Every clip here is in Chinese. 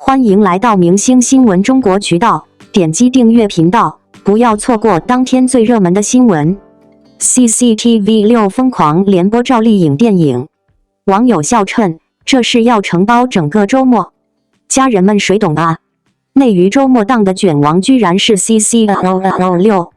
欢迎来到明星新闻中国渠道，点击订阅频道，不要错过当天最热门的新闻。CCTV6 疯狂连播赵丽颖电影，网友笑称这是要承包整个周末，家人们谁懂啊？内娱周末档的卷王居然是 CCTV6，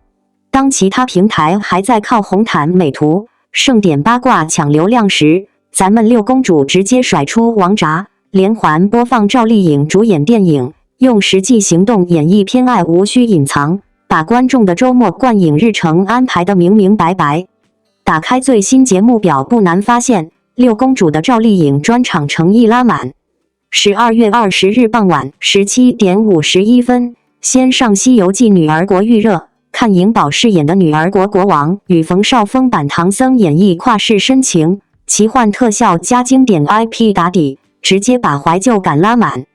当其他平台还在靠红毯、美图、盛典八卦抢流量时，咱们六公主直接甩出王炸，连环播放赵丽颖主演电影，用实际行动演绎偏爱，无需隐藏，把观众的周末观影日程安排得明明白白。打开最新节目表，不难发现，六公主的赵丽颖专场诚意拉满。12月20日傍晚17点51分，先上《西游记》女儿国预热，看颖宝饰演的女儿国国王与冯绍峰版唐僧演绎跨世深情，奇幻特效加经典 IP 打底，直接把怀旧感拉满。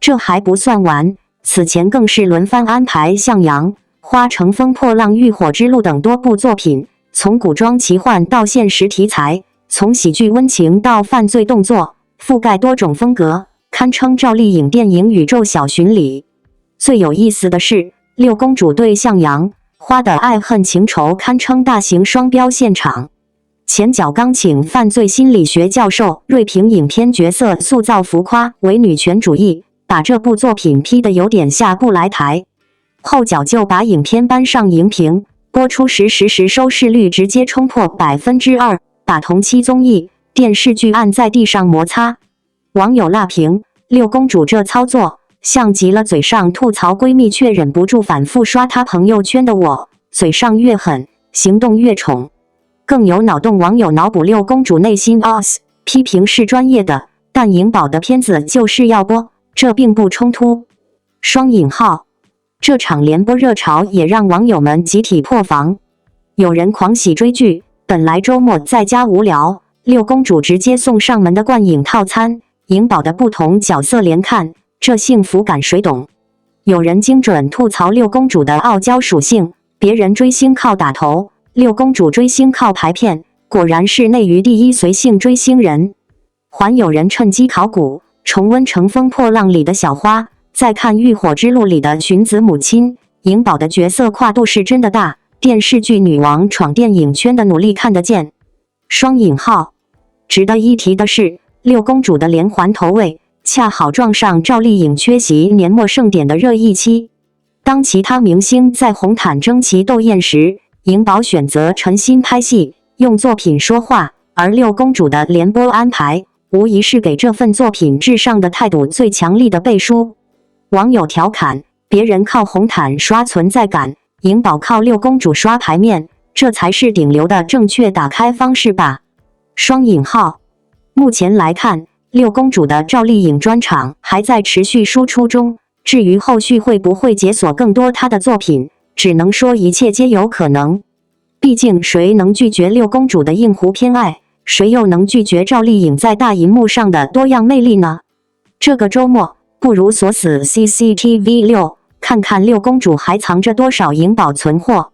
这还不算完，此前更是轮番安排《向阳》《花乘风破浪》《浴火之路》等多部作品，从古装奇幻到现实题材，从喜剧温情到犯罪动作，覆盖多种风格，堪称赵丽颖电影宇宙小巡礼。最有意思的是，六公主对《向阳》《花》的爱恨情仇堪称大型双标现场。前脚刚请犯罪心理学教授锐评影片角色塑造浮夸为女权主义，把这部作品批得有点下不来台，后脚就把影片搬上荧屏，播出时收视率直接冲破2%，把同期综艺、电视剧按在地上摩擦。网友辣评：六公主这操作像极了嘴上吐槽闺蜜却忍不住反复刷她朋友圈的我，嘴上越狠，行动越宠。更有脑洞网友脑补六公主内心 OS， 批评是专业的，但颖宝的片子就是要播，这并不冲突。双引号，这场连播热潮也让网友们集体破防。有人狂喜追剧，本来周末在家无聊，六公主直接送上门的观影套餐，颖宝的不同角色连看，这幸福感谁懂？有人精准吐槽六公主的傲娇属性，别人追星靠打头，六公主追星靠排片，果然是内娱第一随性追星人。还有人趁机考古，重温《乘风破浪》里的小花，再看《浴火之路》里的荀子母亲，颖宝的角色跨度是真的大，电视剧女王闯电影圈的努力看得见。双引号，值得一提的是，六公主的连环投喂，恰好撞上赵丽颖缺席年末盛典的热议期。当其他明星在红毯争奇斗艳时，颖宝选择沉心拍戏，用作品说话，而六公主的连播安排，无疑是给这份作品至上的态度最强力的背书。网友调侃：别人靠红毯刷存在感，颖宝靠六公主刷排面，这才是顶流的正确打开方式吧。双引号，目前来看，六公主的赵丽颖专场还在持续输出中，至于后续会不会解锁更多她的作品，只能说一切皆有可能。毕竟谁能拒绝六公主的硬核偏爱，谁又能拒绝赵丽颖在大荧幕上的多样魅力呢？这个周末不如锁死 CCTV6， 看看六公主还藏着多少颖宝存货。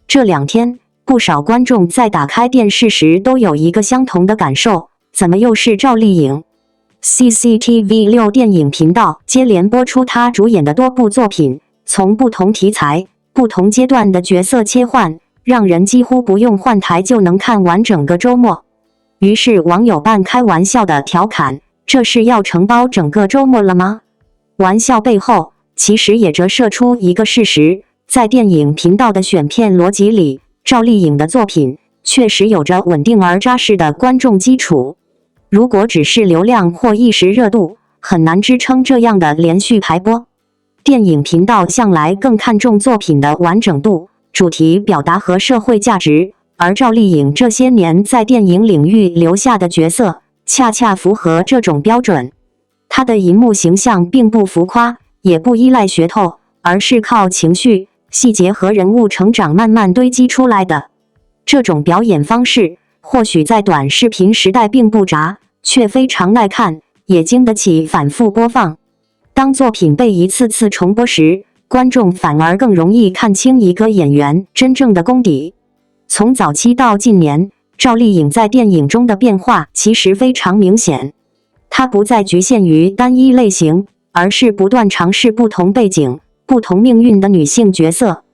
这2天，不少观众在打开电视时都有一个相同的感受，怎么又是赵丽颖？CCTV6 电影频道接连播出她主演的多部作品，从不同题材、不同阶段的角色切换，让人几乎不用换台就能看完整个周末。于是网友半开玩笑的调侃：这是要承包整个周末了吗？玩笑背后其实也折射出一个事实，在电影频道的选片逻辑里，赵丽颖的作品确实有着稳定而扎实的观众基础。如果只是流量或一时热度，很难支撑这样的连续排播。电影频道向来更看重作品的完整度、主题表达和社会价值，而赵丽颖这些年在电影领域留下的角色，恰恰符合这种标准。她的荧幕形象并不浮夸，也不依赖噱头，而是靠情绪、细节和人物成长慢慢堆积出来的。这种表演方式，或许在短视频时代并不炸，却非常耐看，也经得起反复播放。当作品被一次次重播时，观众反而更容易看清一个演员真正的功底。从早期到近年，赵丽颖在电影中的变化其实非常明显。她不再局限于单一类型，而是不断尝试不同背景、不同命运的女性角色，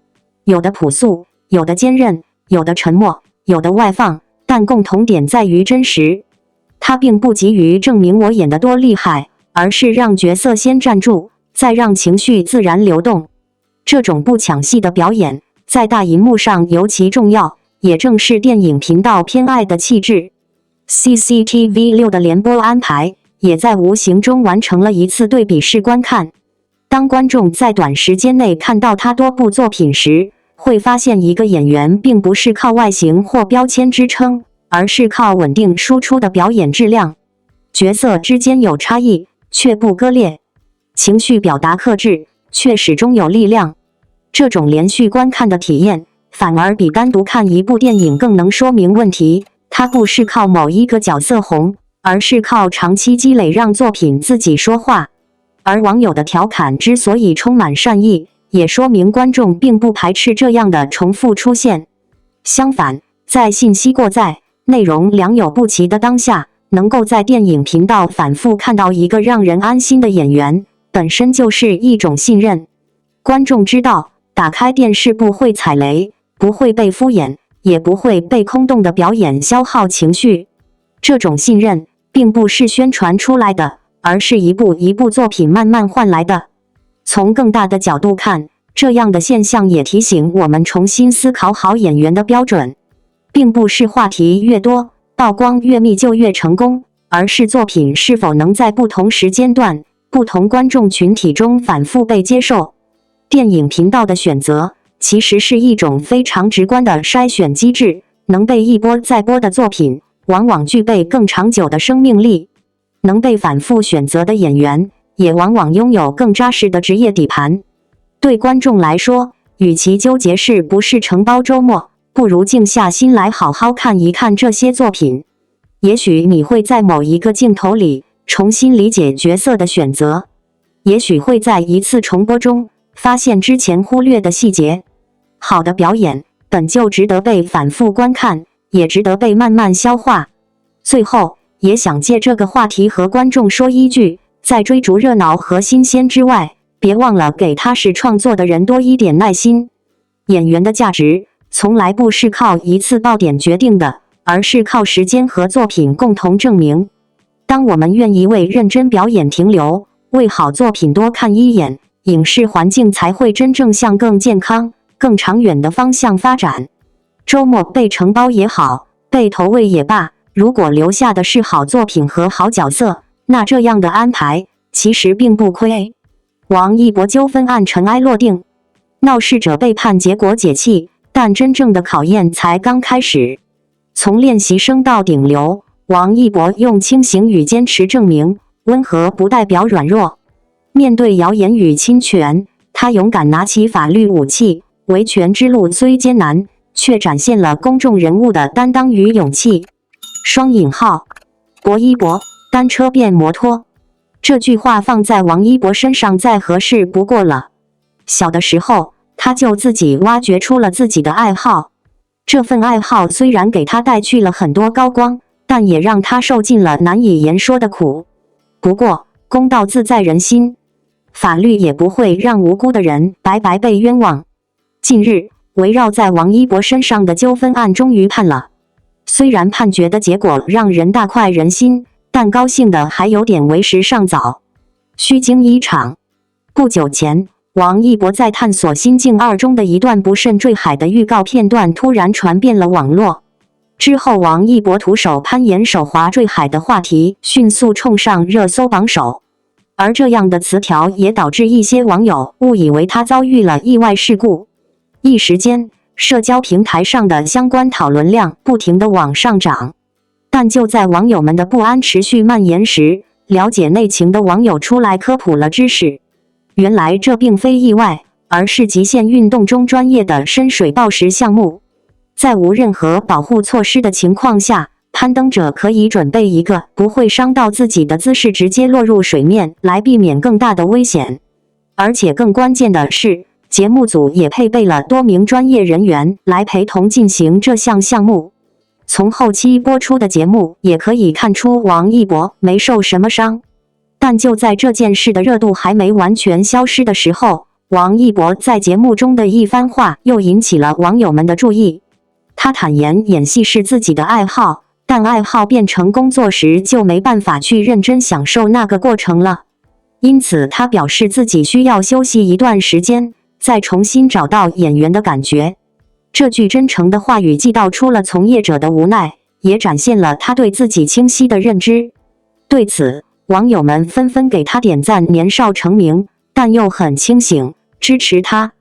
有的朴素，有的坚韧，有的沉默，有的外放，但共同点在于真实。他并不急于证明我演得多厉害，而是让角色先站住，再让情绪自然流动。这种不抢戏的表演，在大银幕上尤其重要，也正是电影频道偏爱的气质。CCTV6 的联播安排，也在无形中完成了一次对比式观看。当观众在短时间内看到他多部作品时，会发现一个演员并不是靠外形或标签支撑，而是靠稳定输出的表演质量。角色之间有差异，却不割裂；情绪表达克制，却始终有力量。这种连续观看的体验，反而比单独看一部电影更能说明问题。它不是靠某一个角色红，而是靠长期积累让作品自己说话。而网友的调侃之所以充满善意，也说明观众并不排斥这样的重复出现。相反，在信息过载、内容良莠不齐的当下，能够在电影频道反复看到一个让人安心的演员，本身就是一种信任。观众知道，打开电视不会踩雷，不会被敷衍，也不会被空洞的表演消耗情绪。这种信任并不是宣传出来的，而是一部一部作品慢慢换来的。从更大的角度看，这样的现象也提醒我们重新思考好演员的标准，并不是话题越多，曝光越密就越成功，而是作品是否能在不同时间段、不同观众群体中反复被接受。电影频道的选择其实是一种非常直观的筛选机制，能被一播再播的作品，往往具备更长久的生命力。能被反复选择的演员，也往往拥有更扎实的职业底盘。对观众来说，与其纠结是不是承包周末，不如静下心来好好看一看这些作品。也许你会在某一个镜头里重新理解角色的选择，也许会在一次重播中发现之前忽略的细节。好的表演本就值得被反复观看，也值得被慢慢消化。最后，也想借这个话题和观众说一句，在追逐热闹和新鲜之外，别忘了给踏实创作的人多一点耐心。演员的价值从来不是靠一次爆点决定的，而是靠时间和作品共同证明。当我们愿意为认真表演停留，为好作品多看一眼，影视环境才会真正向更健康、更长远的方向发展。周末被承包也好，被投喂也罢，如果留下的是好作品和好角色，那这样的安排其实并不亏。王一博纠纷案尘埃落定，闹事者被判结果解气，但真正的考验才刚开始。从练习生到顶流，王一博用清醒与坚持证明，温和不代表软弱。面对谣言与侵权，他勇敢拿起法律武器，维权之路虽艰难，却展现了公众人物的担当与勇气。双引号，博一博，单车变摩托。这句话放在王一博身上再合适不过了。小的时候，他就自己挖掘出了自己的爱好。这份爱好虽然给他带去了很多高光，但也让他受尽了难以言说的苦。不过，公道自在人心，法律也不会让无辜的人白白被冤枉。近日，围绕在王一博身上的纠纷案终于判了。虽然判决的结果让人大快人心，但高兴的还有点为时尚早。虚惊一场。不久前，王一博在探索《心境2》中的一段不慎坠海的预告片段突然传遍了网络。之后，王一博徒手攀岩手滑坠海的话题迅速冲上热搜榜首。而这样的词条也导致一些网友误以为他遭遇了意外事故。一时间，社交平台上的相关讨论量不停地往上涨。但就在网友们的不安持续蔓延时，了解内情的网友出来科普了知识。原来这并非意外，而是极限运动中专业的深水抱石项目。在无任何保护措施的情况下，攀登者可以准备一个不会伤到自己的姿势直接落入水面，来避免更大的危险。而且更关键的是，节目组也配备了多名专业人员来陪同进行这项项目。从后期播出的节目也可以看出王一博没受什么伤。但就在这件事的热度还没完全消失的时候，王一博在节目中的一番话又引起了网友们的注意。他坦言演戏是自己的爱好，但爱好变成工作时就没办法去认真享受那个过程了。因此他表示自己需要休息一段时间，再重新找到演员的感觉。这句真诚的话语既道出了从业者的无奈，也展现了他对自己清晰的认知。对此，网友们纷纷给他点赞，年少成名，但又很清醒，支持他。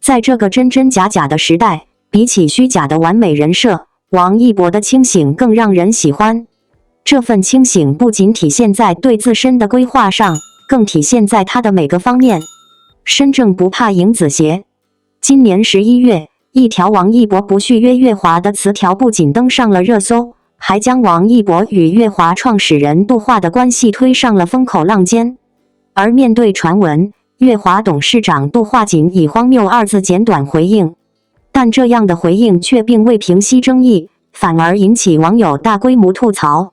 在这个真真假假的时代，比起虚假的完美人设，王一博的清醒更让人喜欢。这份清醒不仅体现在对自身的规划上，更体现在他的每个方面。身正不怕影子斜。今年11月，一条王一博不续约月华的词条不仅登上了热搜，还将王一博与月华创始人杜化的关系推上了风口浪尖。而面对传闻，月华董事长杜化仅以荒谬二字简短回应。但这样的回应却并未平息争议，反而引起网友大规模吐槽。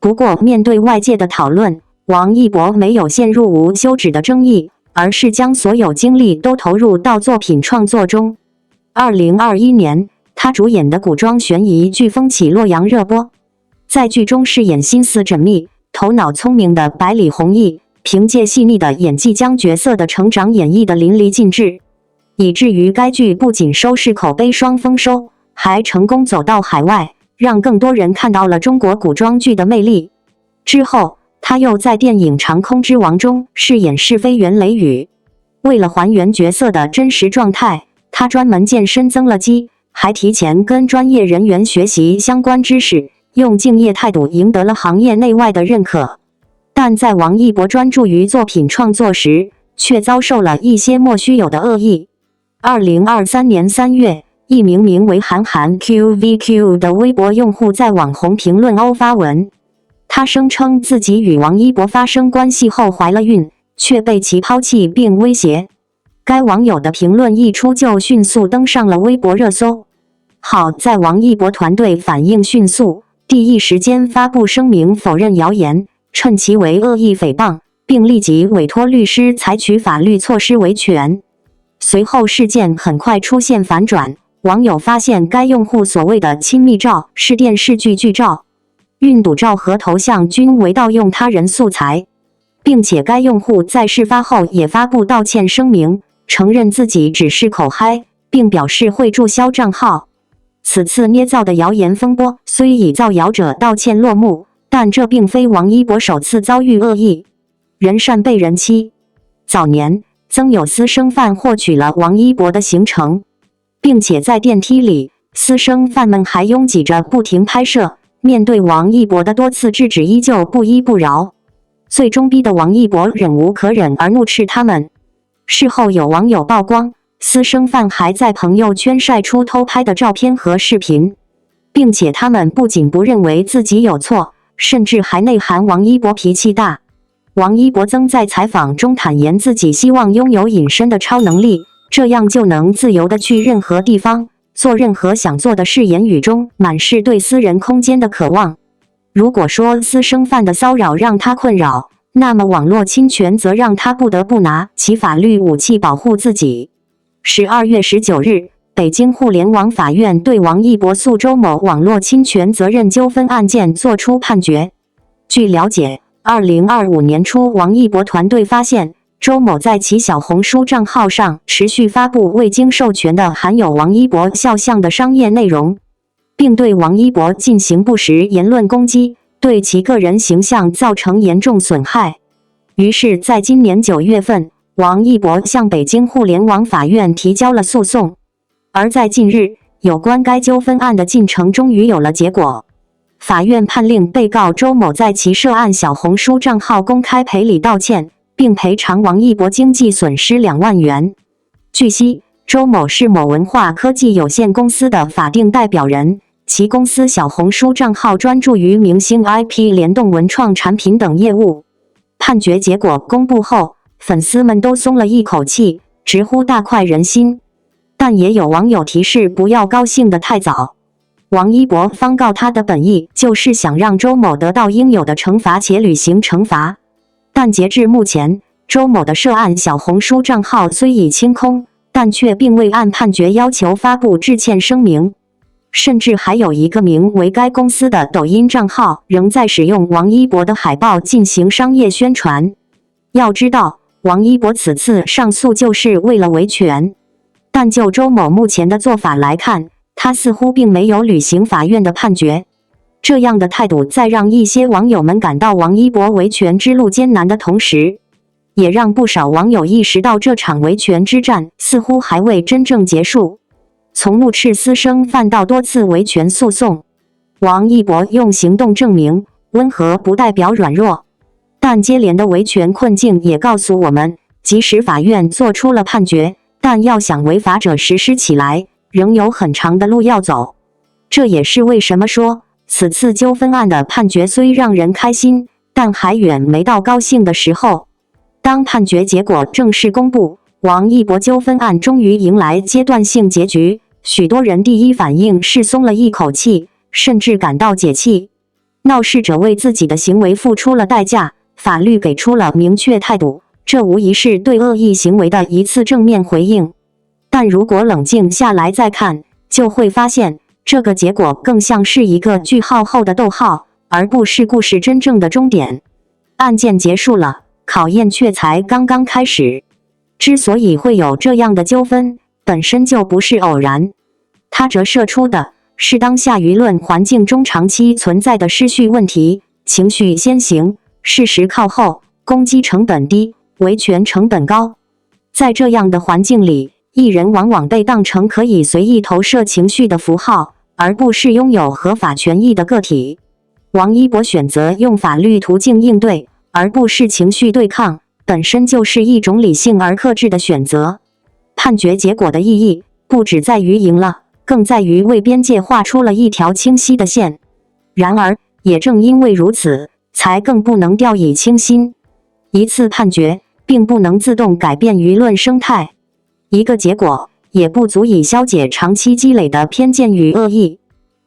不过，面对外界的讨论，王一博没有陷入无休止的争议，而是将所有精力都投入到作品创作中。2021年，他主演的古装悬疑剧风起洛阳热播，在剧中饰演心思缜密、头脑聪明的百里弘毅，凭借细腻的演技将角色的成长演绎得淋漓尽致，以至于该剧不仅收视口碑双丰收，还成功走到海外，让更多人看到了中国古装剧的魅力。之后，他又在电影《长空之王》中饰演是非员雷雨。为了还原角色的真实状态，他专门健身增了肌，还提前跟专业人员学习相关知识，用敬业态度赢得了行业内外的认可。但在王一博专注于作品创作时，却遭受了一些莫须有的恶意。2023年3月，一名为韩寒 QVQ 的微博用户在网红评论欧发文，他声称自己与王一博发生关系后怀了孕，却被其抛弃并威胁。该网友的评论一出就迅速登上了微博热搜。好在王一博团队反应迅速，第一时间发布声明否认谣言，称其为恶意诽谤，并立即委托律师采取法律措施维权。随后事件很快出现反转，网友发现该用户所谓的亲密照是电视剧剧照，孕肚照和头像均为盗用他人素材，并且该用户在事发后也发布道歉声明，承认自己只是口嗨，并表示会注销账号。此次捏造的谣言风波虽以造谣者道歉落幕，但这并非王一博首次遭遇恶意。人善被人欺。早年，曾有私生饭获取了王一博的行程，并且在电梯里，私生饭们还拥挤着不停拍摄。面对王一博的多次制止，依旧不依不饶，最终逼得王一博忍无可忍而怒斥他们。事后有网友曝光，私生饭还在朋友圈晒出偷拍的照片和视频，并且他们不仅不认为自己有错，甚至还内涵王一博脾气大。王一博曾在采访中坦言自己希望拥有隐身的超能力，这样就能自由地去任何地方，做任何想做的事，言语中满是对私人空间的渴望。如果说私生饭的骚扰让他困扰，那么网络侵权则让他不得不拿起法律武器保护自己。12月19日，北京互联网法院对王一博诉周某网络侵权责任纠纷案件作出判决。据了解，2025年初，王一博团队发现周某在其小红书账号上持续发布未经授权的含有王一博肖像的商业内容，并对王一博进行不实言论攻击，对其个人形象造成严重损害。于是，在今年9月份，王一博向北京互联网法院提交了诉讼。而在近日，有关该纠纷案的进程终于有了结果。法院判令被告周某在其涉案小红书账号公开赔礼道歉，并赔偿王一博经济损失2万元。据悉，周某是某文化科技有限公司的法定代表人，其公司小红书账号专注于明星 IP 联动文创产品等业务。判决结果公布后，粉丝们都松了一口气，直呼大快人心。但也有网友提示不要高兴得太早。王一博方告他的本意就是想让周某得到应有的惩罚且履行惩罚，但截至目前，周某的涉案小红书账号虽已清空，但却并未按判决要求发布致歉声明，甚至还有一个名为该公司的抖音账号仍在使用王一博的海报进行商业宣传。要知道，王一博此次上诉就是为了维权，但就周某目前的做法来看，他似乎并没有履行法院的判决。这样的态度在让一些网友们感到王一博维权之路艰难的同时，也让不少网友意识到这场维权之战似乎还未真正结束。从怒斥私生饭到多次维权诉讼，王一博用行动证明温和不代表软弱。但接连的维权困境也告诉我们，即使法院做出了判决，但要想违法者实施起来，仍有很长的路要走。这也是为什么说，此次纠纷案的判决虽让人开心，但还远没到高兴的时候。当判决结果正式公布，王一博纠纷案终于迎来阶段性结局，许多人第一反应是松了一口气，甚至感到解气。闹事者为自己的行为付出了代价，法律给出了明确态度，这无疑是对恶意行为的一次正面回应。但如果冷静下来再看，就会发现这个结果更像是一个句号后的逗号，而不是故事真正的终点。案件结束了，考验却才刚刚开始。之所以会有这样的纠纷，本身就不是偶然，它折射出的是当下舆论环境中长期存在的失序问题：情绪先行，事实靠后，攻击成本低，维权成本高。在这样的环境里，艺人往往被当成可以随意投射情绪的符号，而不是拥有合法权益的个体。王一博选择用法律途径应对，而不是情绪对抗，本身就是一种理性而克制的选择。判决结果的意义，不只在于赢了，更在于为边界画出了一条清晰的线。然而，也正因为如此，才更不能掉以轻心。一次判决并不能自动改变舆论生态，一个结果也不足以消解长期积累的偏见与恶意。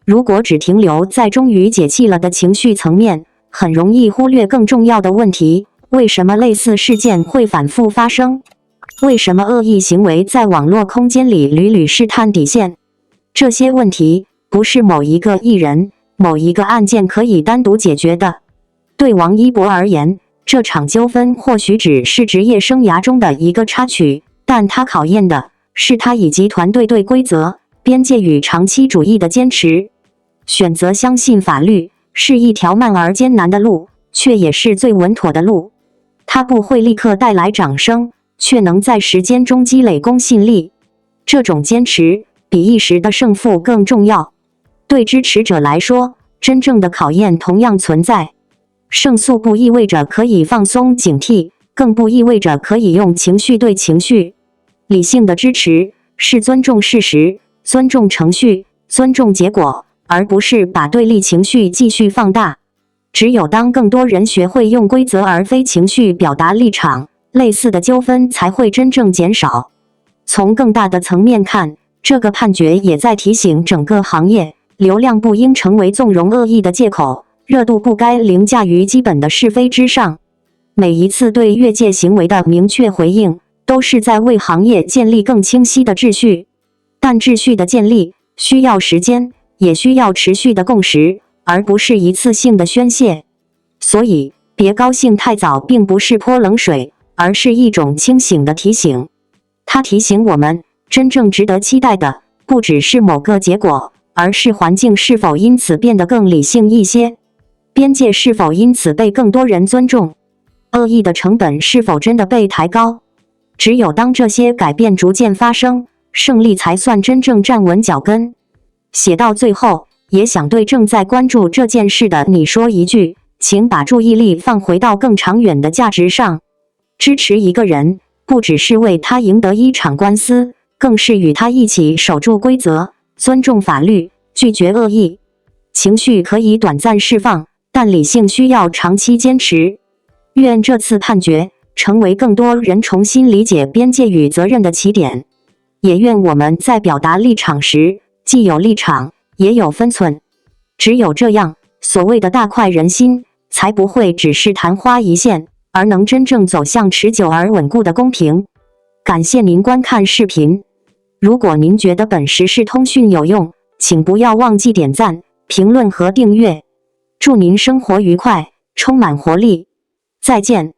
如果只停留在终于解气了的情绪层面，很容易忽略更重要的问题：为什么类似事件会反复发生？为什么恶意行为在网络空间里屡屡试探底线？这些问题不是某一个艺人、某一个案件可以单独解决的。对王一博而言，这场纠纷或许只是职业生涯中的一个插曲，但他考验的是他以及团队对规则、边界与长期主义的坚持。选择相信法律是一条慢而艰难的路，却也是最稳妥的路。它不会立刻带来掌声，却能在时间中积累公信力。这种坚持比一时的胜负更重要。对支持者来说，真正的考验同样存在。胜诉不意味着可以放松警惕，更不意味着可以用情绪对情绪。理性的支持是尊重事实、尊重程序、尊重结果，而不是把对立情绪继续放大。只有当更多人学会用规则而非情绪表达立场，类似的纠纷才会真正减少。从更大的层面看，这个判决也在提醒整个行业，流量不应成为纵容恶意的借口，热度不该凌驾于基本的是非之上。每一次对越界行为的明确回应，都是在为行业建立更清晰的秩序。但秩序的建立需要时间，也需要持续的共识，而不是一次性的宣泄。所以，别高兴太早并不是泼冷水，而是一种清醒的提醒。它提醒我们，真正值得期待的，不只是某个结果，而是环境是否因此变得更理性一些，边界是否因此被更多人尊重，恶意的成本是否真的被抬高。只有当这些改变逐渐发生，胜利才算真正站稳脚跟。写到最后，也想对正在关注这件事的你说一句，请把注意力放回到更长远的价值上。支持一个人，不只是为他赢得一场官司，更是与他一起守住规则，尊重法律，拒绝恶意。情绪可以短暂释放，但理性需要长期坚持。愿这次判决成为更多人重新理解边界与责任的起点，也愿我们在表达立场时，既有立场，也有分寸。只有这样，所谓的大快人心，才不会只是昙花一现，而能真正走向持久而稳固的公平。感谢您观看视频。如果您觉得本时事通讯有用，请不要忘记点赞、评论和订阅。祝您生活愉快，充满活力。再见。